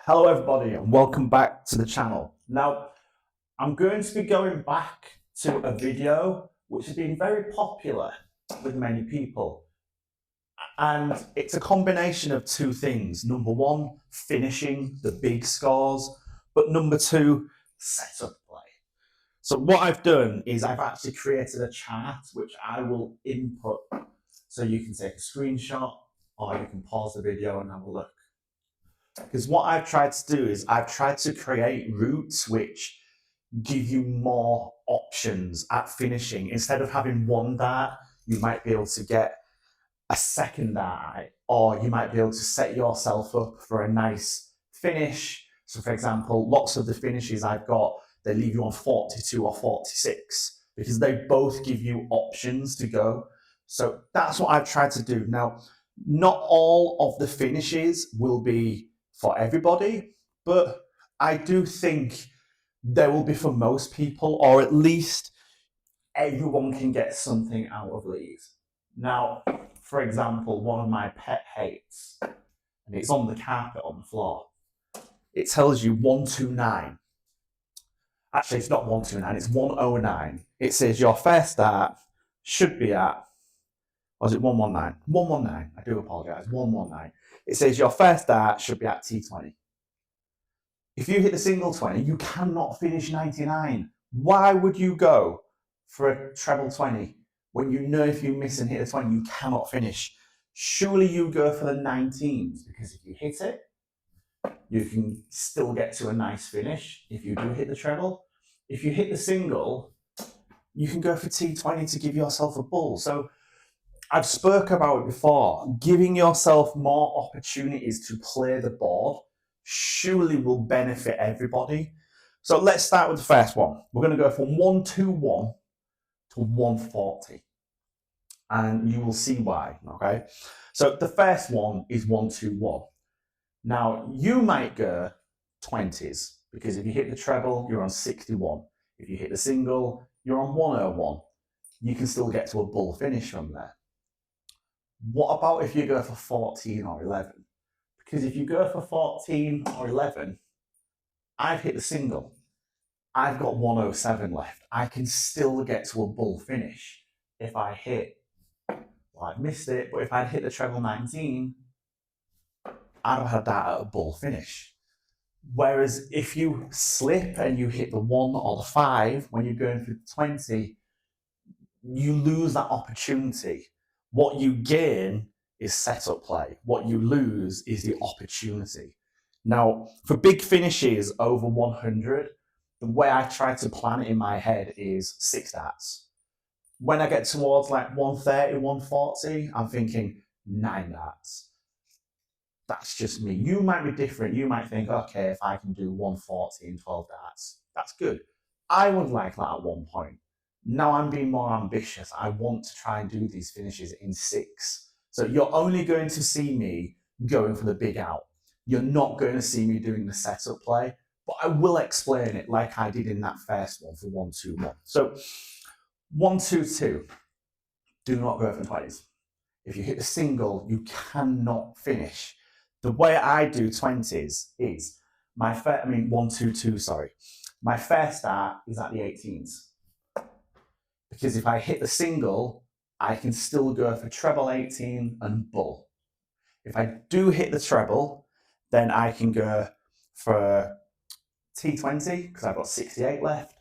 Hello everybody and welcome back to the channel. Now, I'm going to be going back to a video which has been very popular with many people. And it's a combination of two things. Number one, finishing the big scores, but number two, setup play. So what I've done is I've actually created a chart which I will input so you can take a screenshot or you can pause the video and have a look. Because what I've tried to do is I've tried to create routes which give you more options at finishing. Instead of having one dart, you might be able to get a second dart, or you might be able to set yourself up for a nice finish. So for example, lots of the finishes I've got, they leave you on 42 or 46 because they both give you options to go. So that's what I've tried to do. Now, not all of the finishes will be for everybody, but I do think there will be for most people, or at least everyone can get something out of these. Now, for example, one of my pet hates, and it's on the carpet on the floor, it tells you 129. Actually, it's not 129, it's 109. It says your first start should be at, or is it 119? 119, I do apologise, 119. It says your first dart should be at T20. If you hit the single 20, you cannot finish 99. Why would you go for a treble 20 when you know if you miss and hit a 20, you cannot finish? Surely you go for the 19s, because if you hit it, you can still get to a nice finish if you do hit the treble. If you hit the single, you can go for T20 to give yourself a bull. So I've spoke about it before. Giving yourself more opportunities to play the board surely will benefit everybody. So let's start with the first one. We're going to go from 121 to 140. And you will see why, okay? So the first one is 121. Now, you might go 20s, because if you hit the treble, you're on 61. If you hit the single, you're on 101. You can still get to a bull finish from there. What about if you go for 14 or 11? Because if you go for 14 or 11, I've hit the single. I've got 107 left. I can still get to a bull finish if I hit, well, I've missed it, but if I'd hit the treble 19, I'd have had that at a bull finish. Whereas if you slip and you hit the 1 or the 5 when you're going for 20, you lose that opportunity. What you gain is setup play. What you lose is the opportunity. Now, for big finishes over 100, the way I try to plan it in my head is 6 darts. When I get towards like 130, 140, I'm thinking 9 darts. That's just me. You might be different. You might think, okay, if I can do 140 and 12 darts, that's good. I would like that at one point. Now I'm being more ambitious. I want to try and do these finishes in 6. So you're only going to see me going for the big out. You're not going to see me doing the setup play, but I will explain it like I did in that first one for 121. So 122, do not go for 20s. If you hit the single, you cannot finish. The way I do 20s is my 122, sorry. My first start is at the 18s. Because if I hit the single, I can still go for treble 18 and bull. If I do hit the treble, then I can go for T20 because I've got 68 left,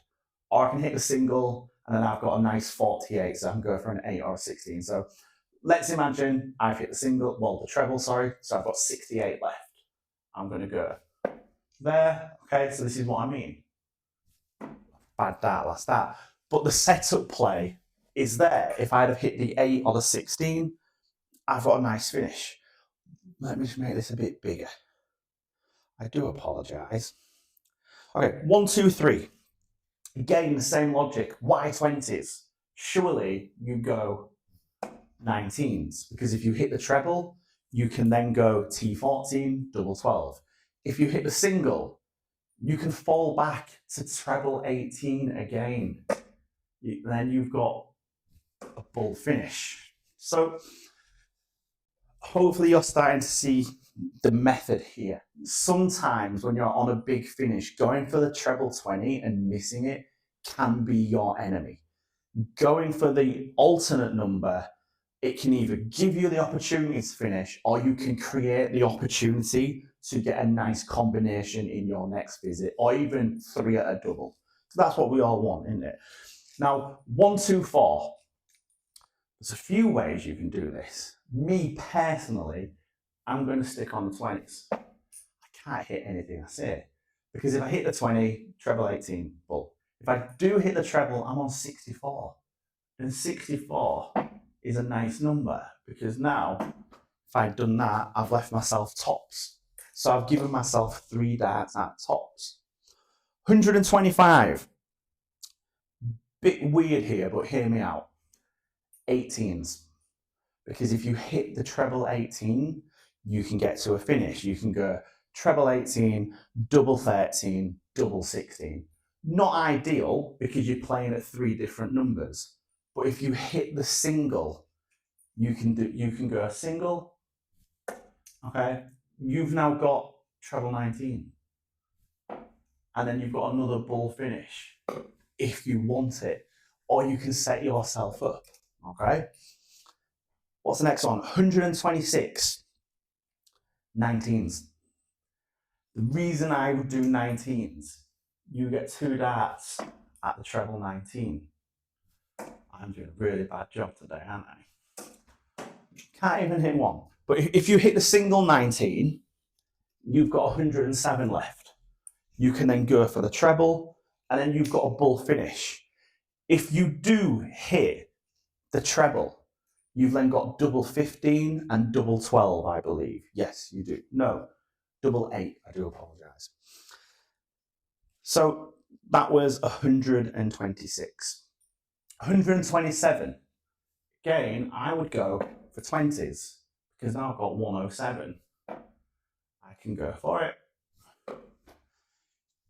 or I can hit the single and then I've got a nice 48, so I can go for an 8 or a 16. So let's imagine I've hit the single, well, the treble, sorry, so I've got 68 left. I'm going to go there. Okay, so this is what I mean. Bad dart, last dart. But the setup play is there. If I'd have hit the 8 or the 16, I've got a nice finish. Let me just make this a bit bigger. I do apologise. Okay, 1, 2, 3. Again, the same logic. Why 20s? Surely you go 19s, because if you hit the treble, you can then go T14, double 12. If you hit the single, you can fall back to treble 18 again. Then you've got a bull finish. So hopefully you're starting to see the method here. Sometimes when you're on a big finish, going for the treble 20 and missing it can be your enemy. Going for the alternate number, it can either give you the opportunity to finish, or you can create the opportunity to get a nice combination in your next visit, or even 3 at a double. So that's what we all want, isn't it? Now, 1, 2, 4. There's a few ways you can do this. Me personally, I'm going to stick on the 20s. I can't hit anything I say, because if I hit the 20, treble 18, bull. If I do hit the treble, I'm on 64. And 64 is a nice number, because now, if I'd done that, I've left myself tops. So I've given myself 3 darts at tops. 125. Bit weird here, but hear me out. 18s. Because if you hit the treble 18, you can get to a finish. You can go treble 18, double 13, double 16. Not ideal, because you're playing at 3 different numbers. But if you hit the single, you can go single. Okay, you've now got treble 19, and then you've got another bull finish if you want it, or you can set yourself up. Okay, what's the next one? 126. 19s. The reason I would do 19s, you get 2 darts at the treble 19. I'm doing a really bad job today, aren't I? Can't even hit one. But if you hit the single 19, you've got 107 left. You can then go for the treble, and then you've got a bull finish. If you do hit the treble, you've then got double 15 and double 12, I believe. Yes, you do. No, double 8. I do apologise. So that was 126. 127. Again, I would go for 20s, because now I've got 107. I can go for it.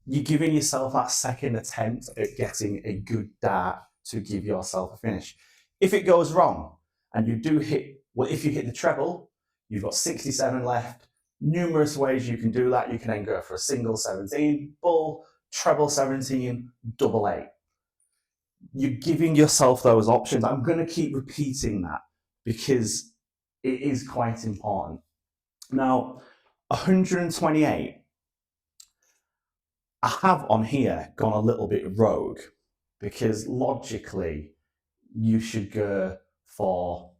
You're giving yourself that second attempt at getting a good dart to give yourself a finish. If it goes wrong and you do hit, well, if you hit the treble, you've got 67 left. Numerous ways you can do that. You can then go for a single 17, bull, treble 17, double 8. You're giving yourself those options. I'm going to keep repeating that because it is quite important. Now, 128. I have on here gone a little bit rogue, because logically you should go for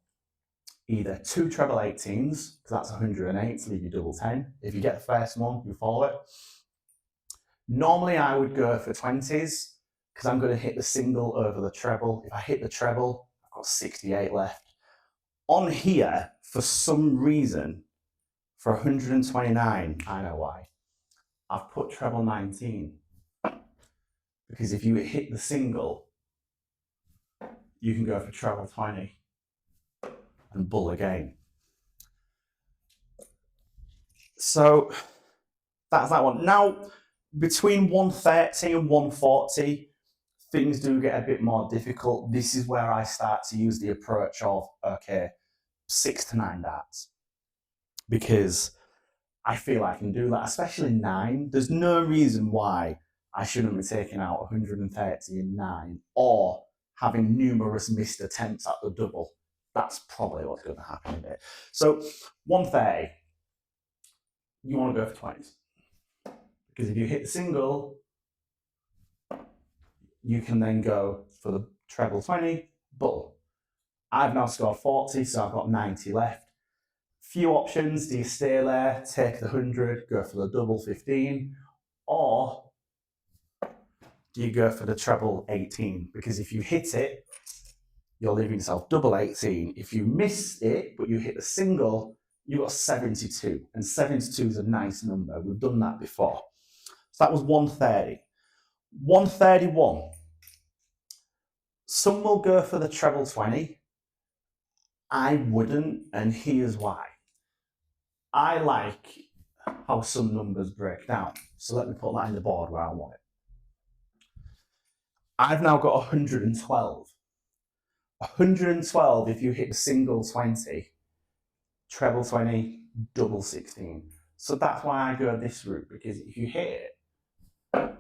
either 2 treble 18s, because that's 108 to leave you double 10. If you get the first one, you follow it. Normally I would go for 20s, because I'm going to hit the single over the treble. If I hit the treble, I've got 68 left. On here, for some reason, for 129, I know why, I've put treble 19. Because if you hit the single, you can go for treble 20 and bull again. So that's that one. Now, between 130 and 140, things do get a bit more difficult. This is where I start to use the approach of, okay, 6 to 9 darts. Because I feel I can do that, especially 9. There's no reason why I shouldn't be taking out 130 in 9, or having numerous missed attempts at the double. That's probably what's going to happen in it. So 130, you want to go for 20s. Because if you hit the single, you can then go for the treble 20, bull. I've now scored 40, so I've got 90 left. Few options. Do you stay there, take the 100, go for the double 15, or do you go for the treble 18? Because if you hit it, you're leaving yourself double 18. If you miss it, but you hit the single, you got 72. And 72 is a nice number. We've done that before. So that was 130. 131. Some will go for the treble 20. I wouldn't, and here's why. I like how some numbers break down. So let me put that in the board where I want it. I've now got 112. 112, if you hit the single 20, treble 20, double 16. So that's why I go this route, because if you hit it,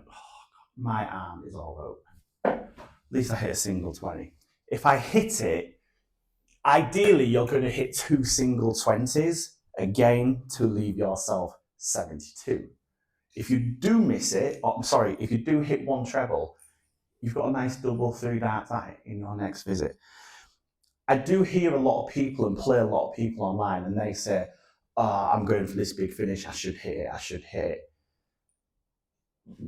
my arm is all over. At least I hit a single 20. If I hit it, ideally you're going to hit 2 single 20s, again, to leave yourself 72. If you do miss it, if you do hit 1 treble, you've got a nice double 3 darts at it in your next visit. I do hear a lot of people and play a lot of people online, and they say, oh, I'm going for this big finish, I should hit it.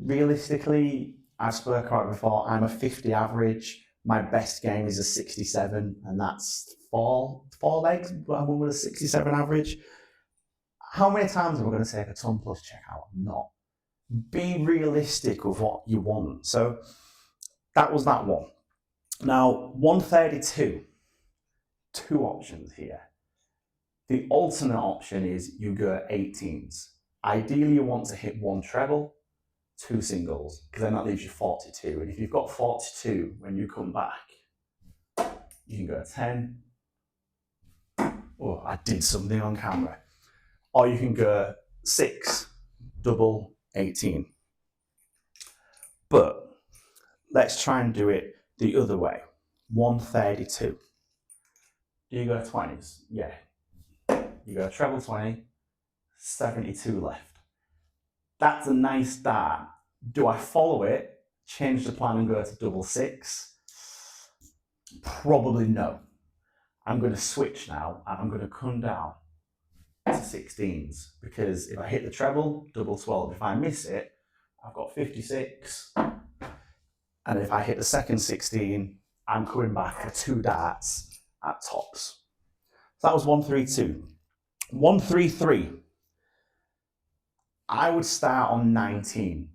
Realistically, I've spoken about it before, I'm a 50 average. My best game is a 67, and that's four legs, but I'm with a 67 average. How many times am I going to take a ton plus check out? I'm not. Be realistic with what you want. So that was that one. Now, 132, 2 options here. The alternate option is you go 18s. Ideally, you want to hit 1 treble, 2 singles, because then that leaves you 42. And if you've got 42 when you come back, you can go 10. Oh, I did something on camera. Or you can go 6, double, 18. But let's try and do it the other way. 132. Do you go 20s? Yeah. You go treble 20, 72 left. That's a nice start. Do I follow it, change the plan and go to double 6? Probably no. I'm going to switch now and I'm going to come down to 16s, because if I hit the treble, double 12. If I miss it, I've got 56. And if I hit the second 16, I'm coming back for 2 darts at tops. So that was 132. 133. I would start on 19.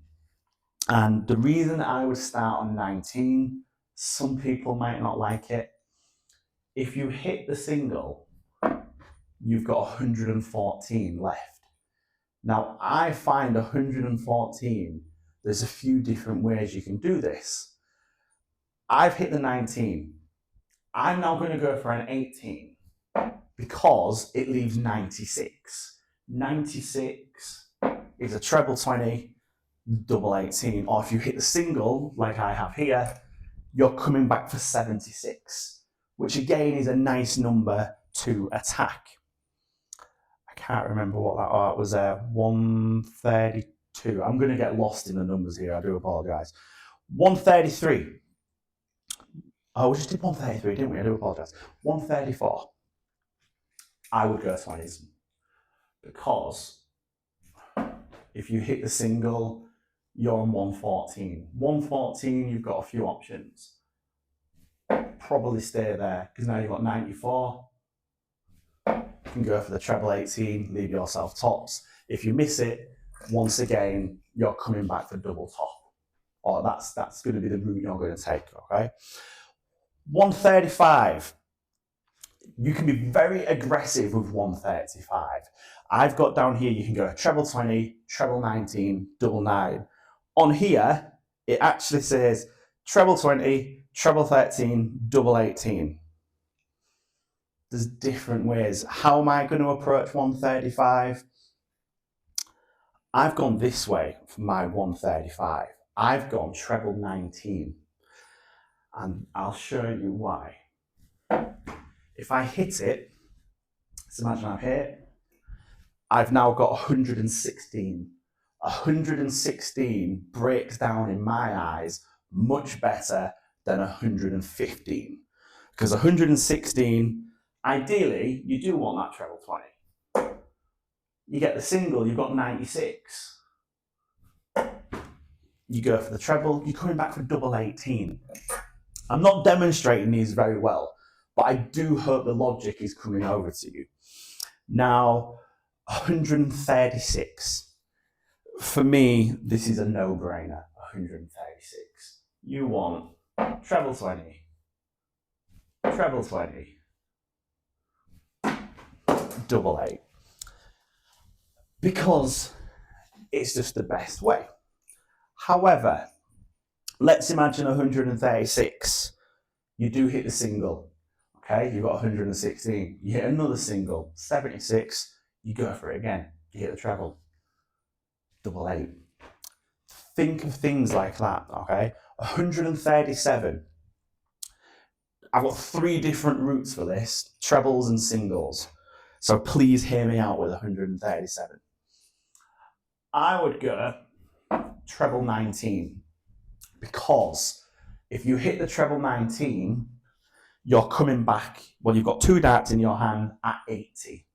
And the reason I would start on 19, some people might not like it. If you hit the single, you've got 114 left. Now, I find 114, there's a few different ways you can do this. I've hit the 19. I'm now going to go for an 18 because it leaves 96. 96 is a treble 20, double 18. Or if you hit the single, like I have here, you're coming back for 76, which again is a nice number to attack. I can't remember what that was. 132. I'm going to get lost in the numbers here. I do apologise. 133. Oh, we just did 133, didn't we? I do apologise. 134. I would go 20s, because if you hit the single, you're on 114. 114, you've got a few options. Probably stay there, because now you've got 94. You can go for the treble 18, leave yourself tops. If you miss it, once again, you're coming back for double top. Or that's going to be the route you're going to take, okay? 135. You can be very aggressive with 135. I've got down here, you can go treble 20, treble 19, double 9. On here, it actually says treble 20, treble 13, double 18. There's different ways. How am I going to approach 135? I've gone this way for my 135. I've gone treble 19. And I'll show you why. If I hit it, let's imagine I've hit it, I've now got 116. 116 breaks down in my eyes much better than 115. Because 116, ideally, you do want that treble 20. You get the single, you've got 96. You go for the treble, you're coming back for double 18. I'm not demonstrating these very well, but I do hope the logic is coming over to you. Now, 136. For me, this is a no-brainer, 136. You want treble 20, treble 20, double 8. Because it's just the best way. However, let's imagine 136. You do hit the single. Okay, you've got 116. You hit another single, 76. You go for it again. You hit the treble, double eight. Think of things like that, okay? 137. I've got 3 different routes for this, trebles and singles. So please hear me out with 137. I would go treble 19, because if you hit the treble 19, you're coming back, well, you've got 2 darts in your hand at 80.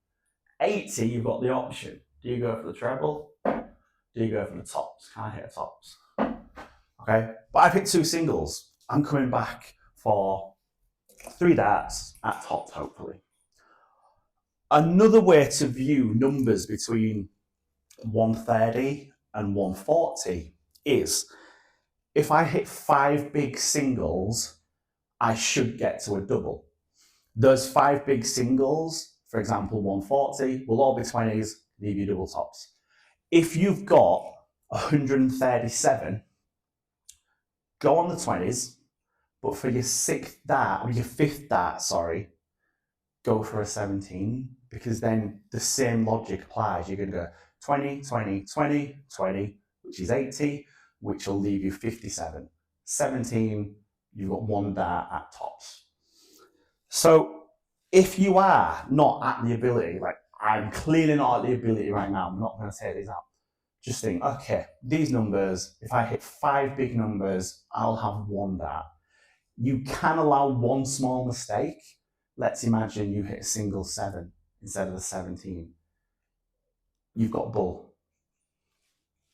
80, you've got the option. Do you go for the treble? Do you go for the tops? Can I hit a tops? Okay, but I've hit 2 singles. I'm coming back for 3 darts at tops, hopefully. Another way to view numbers between 130 and 140 is, if I hit 5 big singles, I should get to a double. Those 5 big singles, for example, 140, will all be 20s, leave you double tops. If you've got 137, go on the 20s, but for your 5th dart, go for a 17, because then the same logic applies. You're going to go 20, 20, 20, 20, which is 80, which will leave you 57. 17, you've got 1 dart at tops. So if you are not at the ability, like I'm clearly not at the ability right now, I'm not going to take these out. Just think, okay, these numbers, if I hit 5 big numbers, I'll have 1 dart. You can allow 1 small mistake. Let's imagine you hit a single 7 instead of the 17. You've got bull.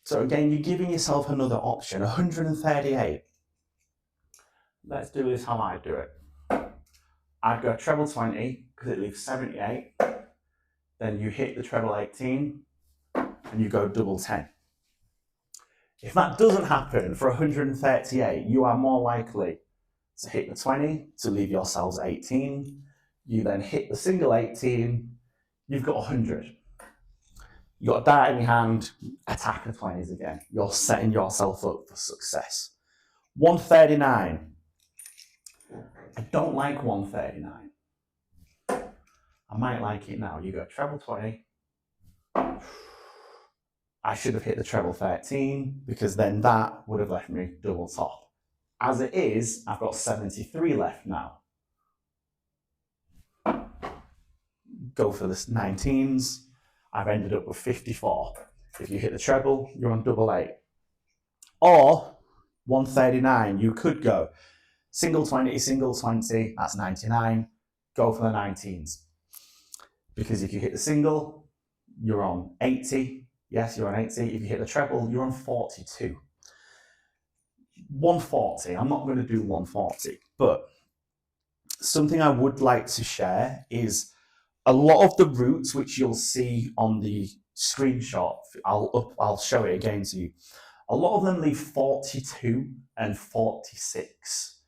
So again, you're giving yourself another option. 138. Let's do this how I do it. I'd go treble 20, because it leaves 78. Then you hit the treble 18, and you go double 10. If that doesn't happen for 138, you are more likely to hit the 20 to leave yourselves 18. You then hit the single 18, you've got 100. You've got a dart in your hand, attack the 20s again. You're setting yourself up for success. 139. I don't like 139. I might like it now. You go treble 20. I should have hit the treble 13, because then that would have left me double top. As it is, I've got 73 left now. Go for the 19s. I've ended up with 54. If you hit the treble, you're on double 8. Or 139, you could go single 20, single 20, that's 99. Go for the 19s. Because if you hit the single, you're on 80. Yes, you're on 80. If you hit the treble, you're on 42. 140, I'm not going to do 140, but something I would like to share is a lot of the routes which you'll see on the screenshot, I'll show it again to you. A lot of them leave 42 and 46.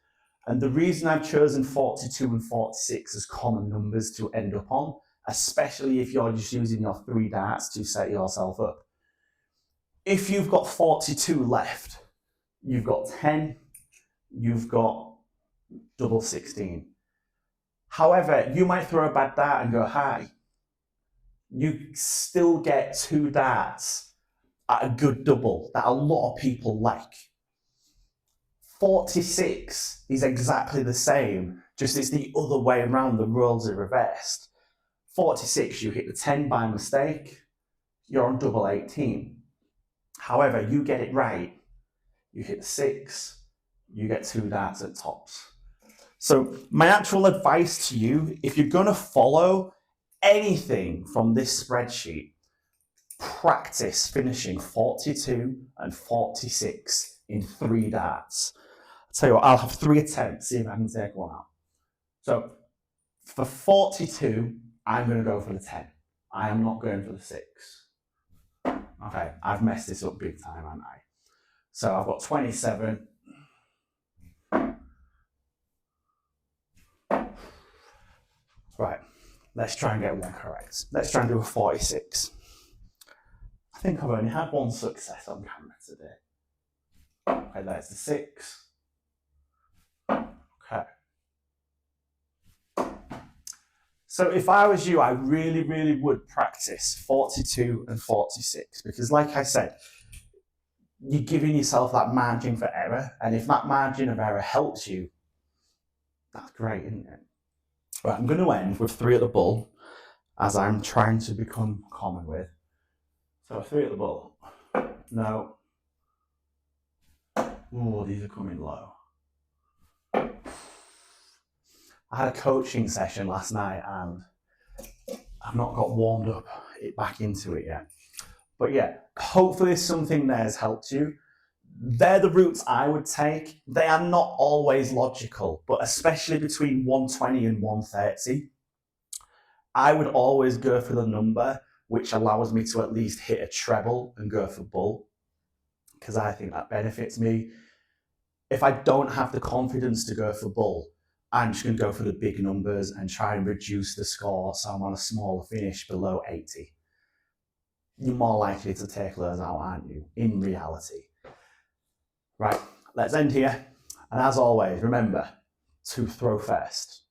And the reason I've chosen 42 and 46 as common numbers to end up on, especially if you're just using your 3 darts to set yourself up. If you've got 42 left, you've got 10, you've got double 16. However, you might throw a bad dart and go high. You still get 2 darts at a good double that a lot of people like. 46 is exactly the same, just it's the other way around, the roles are reversed. 46, you hit the 10 by mistake, you're on double 18. However, you get it right, you hit the 6, you get 2 darts at tops. So my actual advice to you, if you're going to follow anything from this spreadsheet, practice finishing 42 and 46 in 3 darts. I'll tell you what, I'll have 3 attempts, see if I can take one out. So for 42, I'm going to go for the 10. I am not going for the 6. Okay, I've messed this up big time, haven't I? So I've got 27. Right, let's try and get one correct. Let's try and do a 46. I think I've only had 1 success on camera today. Okay, there's the 6. Okay. So if I was you, I really, really would practice 42 and 46 because, like I said, you're giving yourself that margin for error. And if that margin of error helps you, that's great, isn't it? Right, I'm going to end with 3 at the bull, as I'm trying to become common with. So 3 at the bull. No. Oh, these are coming low. I had a coaching session last night and I've not got warmed up back into it yet. But yeah, hopefully something there has helped you. They're the routes I would take. They are not always logical, but especially between 120 and 130, I would always go for the number which allows me to at least hit a treble and go for bull, because I think that benefits me. If I don't have the confidence to go for bull, I'm just going to go for the big numbers and try and reduce the score so I'm on a smaller finish below 80. You're more likely to take those out, aren't you, in reality? Right, let's end here. And as always, remember to throw first.